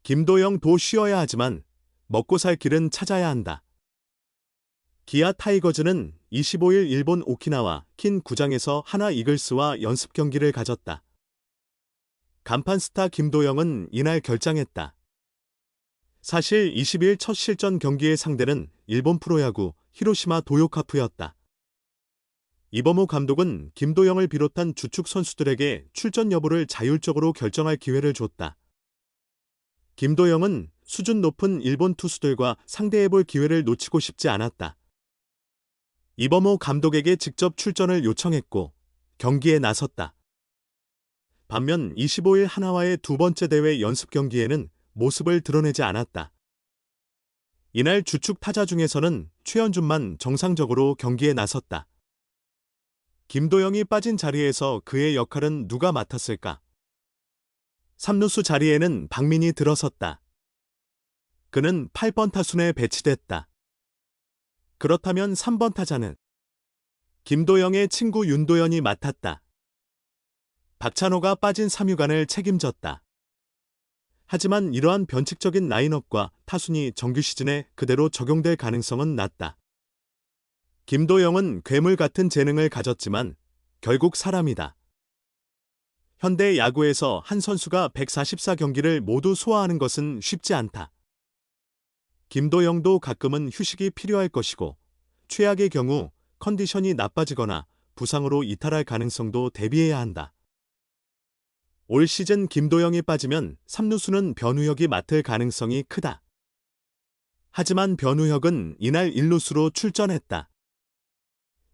김도영도 쉬어야 하지만 먹고 살 길은 찾아야 한다. 기아 타이거즈는 25일 일본 오키나와 킨 구장에서 하나 이글스와 연습 경기를 가졌다. 간판 스타 김도영은 이날 결장했다. 사실 20일 첫 실전 경기의 상대는 일본 프로야구 히로시마 도요카프였다. 이범호 감독은 김도영을 비롯한 주축 선수들에게 출전 여부를 자율적으로 결정할 기회를 줬다. 김도영은 수준 높은 일본 투수들과 상대해볼 기회를 놓치고 싶지 않았다. 이범호 감독에게 직접 출전을 요청했고 경기에 나섰다. 반면 25일 하나와의 두 번째 대회 연습 경기에는 모습을 드러내지 않았다. 이날 주축 타자 중에서는 최현준만 정상적으로 경기에 나섰다. 김도영이 빠진 자리에서 그의 역할은 누가 맡았을까? 3루수 자리에는 박민이 들어섰다. 그는 8번 타순에 배치됐다. 그렇다면 3번 타자는 김도영의 친구 윤도현이 맡았다. 박찬호가 빠진 3루간을 책임졌다. 하지만 이러한 변칙적인 라인업과 타순이 정규 시즌에 그대로 적용될 가능성은 낮다. 김도영은 괴물 같은 재능을 가졌지만 결국 사람이다. 현대 야구에서 한 선수가 144경기를 모두 소화하는 것은 쉽지 않다. 김도영도 가끔은 휴식이 필요할 것이고 최악의 경우 컨디션이 나빠지거나 부상으로 이탈할 가능성도 대비해야 한다. 올 시즌 김도영이 빠지면 3루수는 변우혁이 맡을 가능성이 크다. 하지만 변우혁은 이날 1루수로 출전했다.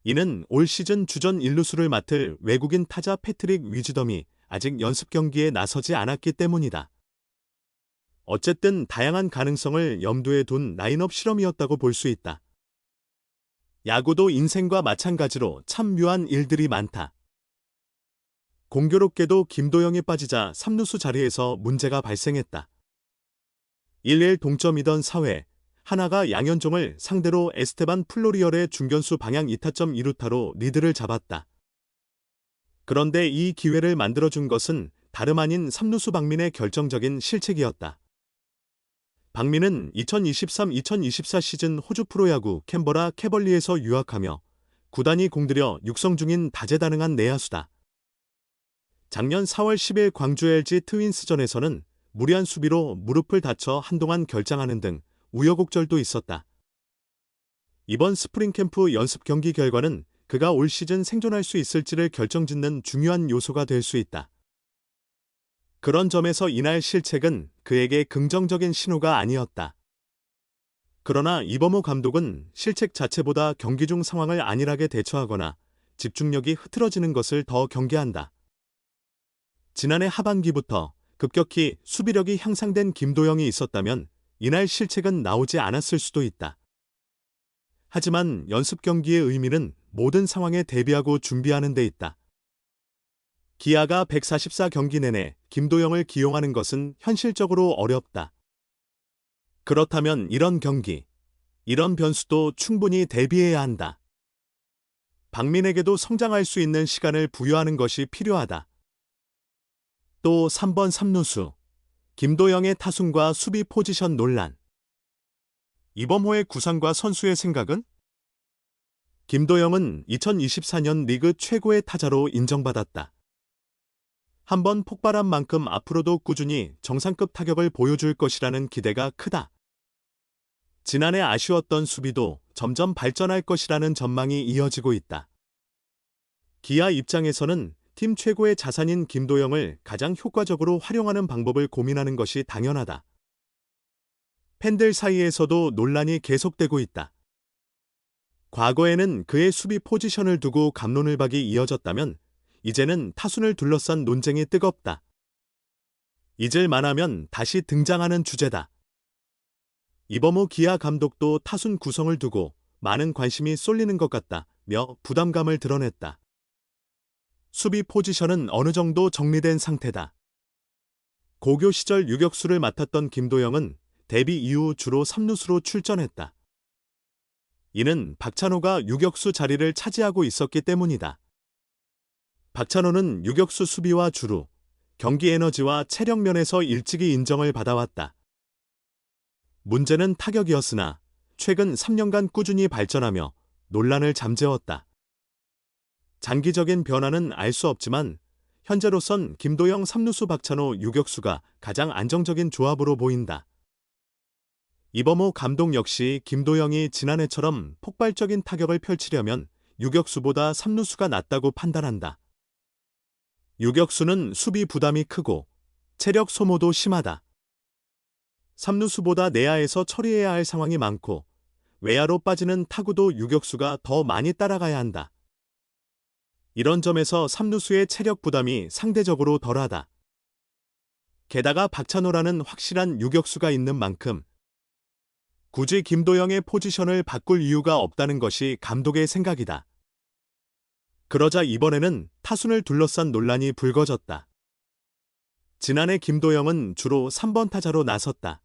이는 올 시즌 주전 1루수를 맡을 외국인 타자 패트릭 위즈덤이 아직 연습 경기에 나서지 않았기 때문이다. 어쨌든 다양한 가능성을 염두에 둔 라인업 실험이었다고 볼 수 있다. 야구도 인생과 마찬가지로 참 묘한 일들이 많다. 공교롭게도 김도영이 빠지자 3루수 자리에서 문제가 발생했다. 1-1 동점이던 4회 하나가 양현종을 상대로 에스테반 플로리얼의 중견수 방향 2타점 2루타로 리드를 잡았다. 그런데 이 기회를 만들어준 것은 다름 아닌 3루수 박민의 결정적인 실책이었다. 박민은 2023-2024 시즌 호주 프로야구 캔버라 캐벌리에서 유학하며 구단이 공들여 육성 중인 다재다능한 내야수다. 작년 4월 10일 광주 LG 트윈스전에서는 무리한 수비로 무릎을 다쳐 한동안 결장하는 등 우여곡절도 있었다. 이번 스프링 캠프 연습 경기 결과는 그가 올 시즌 생존할 수 있을지를 결정짓는 중요한 요소가 될 수 있다. 그런 점에서 이날 실책은 그에게 긍정적인 신호가 아니었다. 그러나 이범호 감독은 실책 자체보다 경기 중 상황을 안일하게 대처하거나 집중력이 흐트러지는 것을 더 경계한다. 지난해 하반기부터 급격히 수비력이 향상된 김도영이 있었다면 이날 실책은 나오지 않았을 수도 있다. 하지만 연습 경기의 의미는 모든 상황에 대비하고 준비하는 데 있다. 기아가 144경기 내내 김도영을 기용하는 것은 현실적으로 어렵다. 그렇다면 이런 경기, 이런 변수도 충분히 대비해야 한다. 박민에게도 성장할 수 있는 시간을 부여하는 것이 필요하다. 또 3번 3루수, 김도영의 타순과 수비 포지션 논란. 이범호의 구상과 선수의 생각은? 김도영은 2024년 리그 최고의 타자로 인정받았다. 한번 폭발한 만큼 앞으로도 꾸준히 정상급 타격을 보여줄 것이라는 기대가 크다. 지난해 아쉬웠던 수비도 점점 발전할 것이라는 전망이 이어지고 있다. 기아 입장에서는 팀 최고의 자산인 김도영을 가장 효과적으로 활용하는 방법을 고민하는 것이 당연하다. 팬들 사이에서도 논란이 계속되고 있다. 과거에는 그의 수비 포지션을 두고 갑론을박이 이어졌다면 이제는 타순을 둘러싼 논쟁이 뜨겁다. 잊을 만하면 다시 등장하는 주제다. 이범호 기아 감독도 타순 구성을 두고 많은 관심이 쏠리는 것 같다며 부담감을 드러냈다. 수비 포지션은 어느 정도 정리된 상태다. 고교 시절 유격수를 맡았던 김도영은 데뷔 이후 주로 3루수로 출전했다. 이는 박찬호가 유격수 자리를 차지하고 있었기 때문이다. 박찬호는 유격수 수비와 주루, 경기 에너지와 체력 면에서 일찍이 인정을 받아왔다. 문제는 타격이었으나 최근 3년간 꾸준히 발전하며 논란을 잠재웠다. 장기적인 변화는 알 수 없지만 현재로선 김도영 3루수 박찬호 유격수가 가장 안정적인 조합으로 보인다. 이범호 감독 역시 김도영이 지난해처럼 폭발적인 타격을 펼치려면 유격수보다 3루수가 낫다고 판단한다. 유격수는 수비 부담이 크고 체력 소모도 심하다. 3루수보다 내야에서 처리해야 할 상황이 많고 외야로 빠지는 타구도 유격수가 더 많이 따라가야 한다. 이런 점에서 3루수의 체력 부담이 상대적으로 덜하다. 게다가 박찬호라는 확실한 유격수가 있는 만큼 굳이 김도영의 포지션을 바꿀 이유가 없다는 것이 감독의 생각이다. 그러자 이번에는 타순을 둘러싼 논란이 불거졌다. 지난해 김도영은 주로 3번 타자로 나섰다.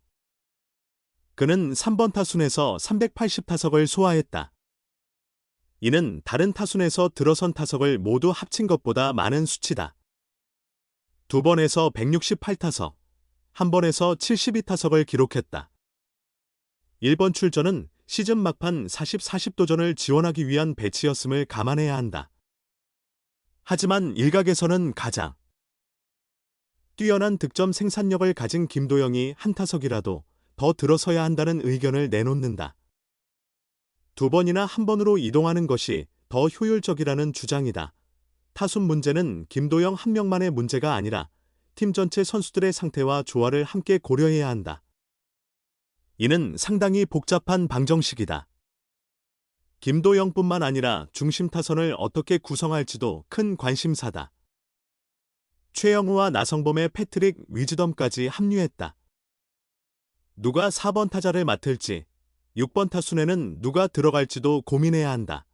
그는 3번 타순에서 380타석을 소화했다. 이는 다른 타순에서 들어선 타석을 모두 합친 것보다 많은 수치다. 2번에서 168타석, 1번에서 72타석을 기록했다. 1번 출전은 시즌 막판 40-40도전을 지원하기 위한 배치였음을 감안해야 한다. 하지만 일각에서는 가장 뛰어난 득점 생산력을 가진 김도영이 한 타석이라도 더 들어서야 한다는 의견을 내놓는다. 2번이나 1번으로 이동하는 것이 더 효율적이라는 주장이다. 타순 문제는 김도영 한 명만의 문제가 아니라 팀 전체 선수들의 상태와 조화를 함께 고려해야 한다. 이는 상당히 복잡한 방정식이다. 김도영뿐만 아니라 중심 타선을 어떻게 구성할지도 큰 관심사다. 최영우와 나성범의 패트릭 위즈덤까지 합류했다. 누가 4번 타자를 맡을지, 6번 타순에는 누가 들어갈지도 고민해야 한다.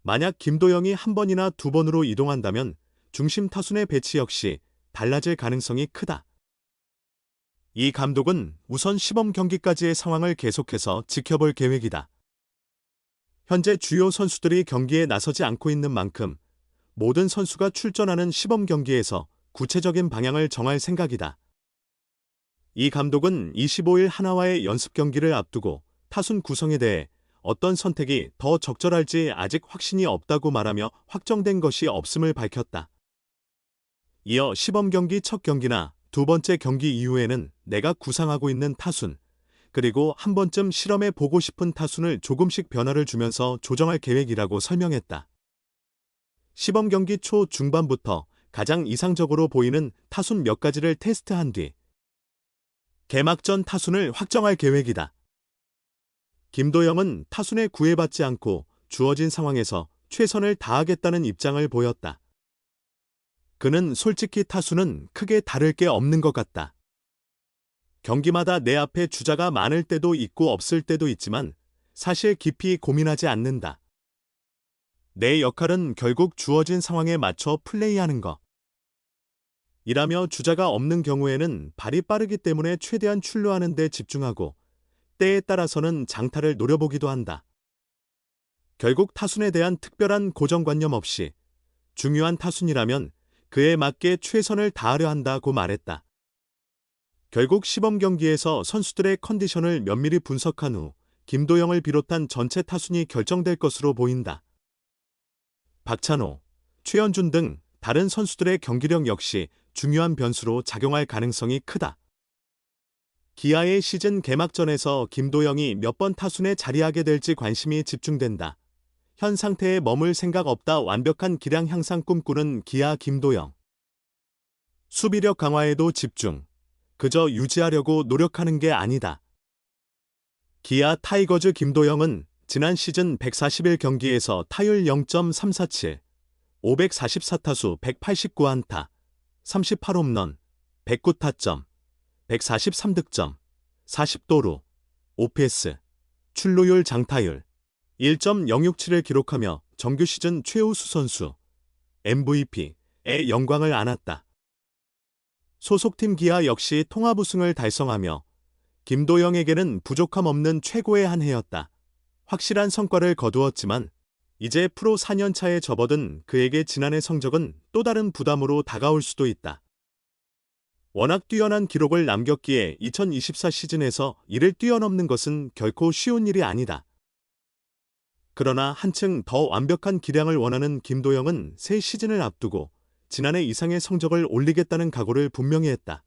만약 김도영이 1번이나 2번으로 이동한다면 중심 타순의 배치 역시 달라질 가능성이 크다. 이 감독은 우선 시범 경기까지의 상황을 계속해서 지켜볼 계획이다. 현재 주요 선수들이 경기에 나서지 않고 있는 만큼 모든 선수가 출전하는 시범 경기에서 구체적인 방향을 정할 생각이다. 이 감독은 25일 하나와의 연습 경기를 앞두고 타순 구성에 대해 어떤 선택이 더 적절할지 아직 확신이 없다고 말하며 확정된 것이 없음을 밝혔다. 이어 시범 경기 첫 경기나 두 번째 경기 이후에는 내가 구상하고 있는 타순, 그리고 한 번쯤 실험해 보고 싶은 타순을 조금씩 변화를 주면서 조정할 계획이라고 설명했다. 시범 경기 초 중반부터 가장 이상적으로 보이는 타순 몇 가지를 테스트한 뒤 개막전 타순을 확정할 계획이다. 김도영은 타순에 구애받지 않고 주어진 상황에서 최선을 다하겠다는 입장을 보였다. 그는 솔직히 타순은 크게 다를 게 없는 것 같다. 경기마다 내 앞에 주자가 많을 때도 있고 없을 때도 있지만 사실 깊이 고민하지 않는다. 내 역할은 결국 주어진 상황에 맞춰 플레이하는 것. 이라며 주자가 없는 경우에는 발이 빠르기 때문에 최대한 출루하는 데 집중하고 때에 따라서는 장타를 노려보기도 한다. 결국 타순에 대한 특별한 고정관념 없이 중요한 타순이라면 그에 맞게 최선을 다하려 한다고 말했다. 결국 시범 경기에서 선수들의 컨디션을 면밀히 분석한 후 김도영을 비롯한 전체 타순이 결정될 것으로 보인다. 박찬호, 최현준 등 다른 선수들의 경기력 역시 중요한 변수로 작용할 가능성이 크다. 기아의 시즌 개막전에서 김도영이 몇 번 타순에 자리하게 될지 관심이 집중된다. 현 상태에 머물 생각 없다. 완벽한 기량 향상 꿈꾸는 기아 김도영. 수비력 강화에도 집중. 그저 유지하려고 노력하는 게 아니다. 기아 타이거즈 김도영은 지난 시즌 141경기에서 타율 0.347, 544타수 189안타, 38홈런, 109타점, 143득점, 40도루, OPS, 출루율 장타율 1.067을 기록하며 정규 시즌 최우수 선수, MVP의 영광을 안았다. 소속팀 기아 역시 통합 우승을 달성하며 김도영에게는 부족함 없는 최고의 한 해였다. 확실한 성과를 거두었지만 이제 프로 4년차에 접어든 그에게 지난해 성적은 또 다른 부담으로 다가올 수도 있다. 워낙 뛰어난 기록을 남겼기에 2024 시즌에서 이를 뛰어넘는 것은 결코 쉬운 일이 아니다. 그러나 한층 더 완벽한 기량을 원하는 김도영은 새 시즌을 앞두고 지난해 이상의 성적을 올리겠다는 각오를 분명히 했다.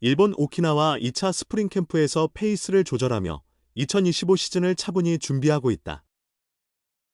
일본 오키나와 2차 스프링 캠프에서 페이스를 조절하며 2025 시즌을 차분히 준비하고 있다.